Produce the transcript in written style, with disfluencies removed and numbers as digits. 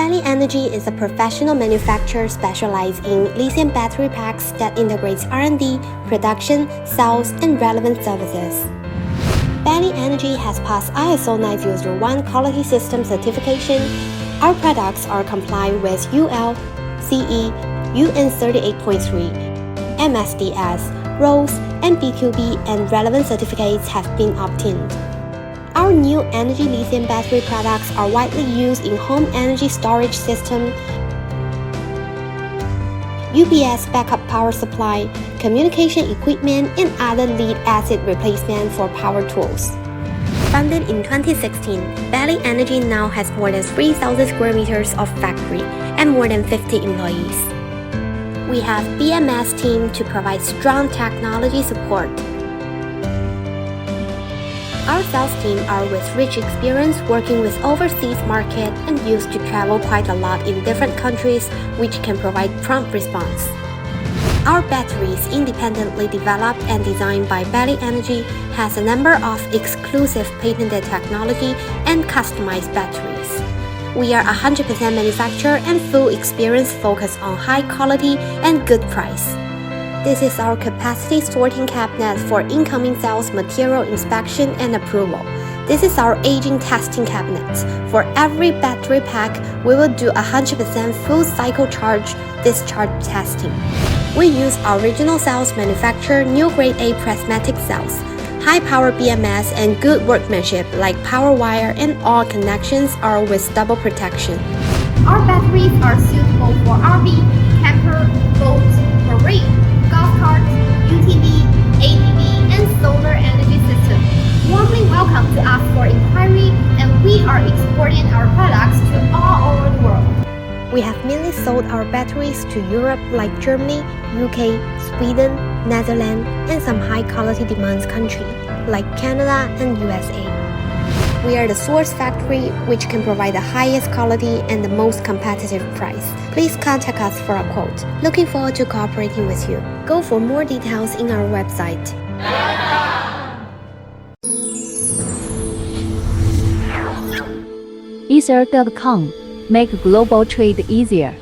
Bely Energy is a professional manufacturer specialized in lithium battery packs that integrates R&D, production, sales, and relevant services. Bely Energy has passed ISO 9001 quality system certification. Our products are compliant with UL, CE, UN 38.3, MSDS, RoHS, and BQB, and relevant certificates have been obtained. Our new energy lithium battery products are widely used in home energy storage system, UPS backup power supply, communication equipment, and other lead-acid replacement for power tools. Founded in 2016, Bely Energy now has more than 3,000 square meters of factory and more than 50 employees. We have BMS team to provide strong technology support. Our sales team are with rich experience working with overseas market and used to travel quite a lot in different countries, which can provide prompt response. Our batteries, independently developed and designed by Bely Energy, has a number of exclusive patented technology and customized batteries. We are 100% manufacturer and full experience focused on high quality and good price. This is our capacity sorting cabinet for incoming sales material inspection and approval. This is our aging testing cabinet. For every battery pack, we will do 100% full cycle charge discharge testing. We use original cells manufactured new grade A prismatic cells, high power BMS, and good workmanship like power wire, and all connections are with double protection. Our batteries are suitable for RV, camper, boat, marine, golf cart, UTV, ATV, and solar energy system. Warmly welcome to us for inquiry, and we are exporting our products to all over the world. We have mainly sold our batteries to Europe like Germany, UK, Sweden, Netherlands, and some high-quality demands countries like Canada and USA. We are the source factory which can provide the highest quality and the most competitive price. Please contact us for a quote. Looking forward to cooperating with you. Go for more details in our website. Ether.com. Make global trade easier.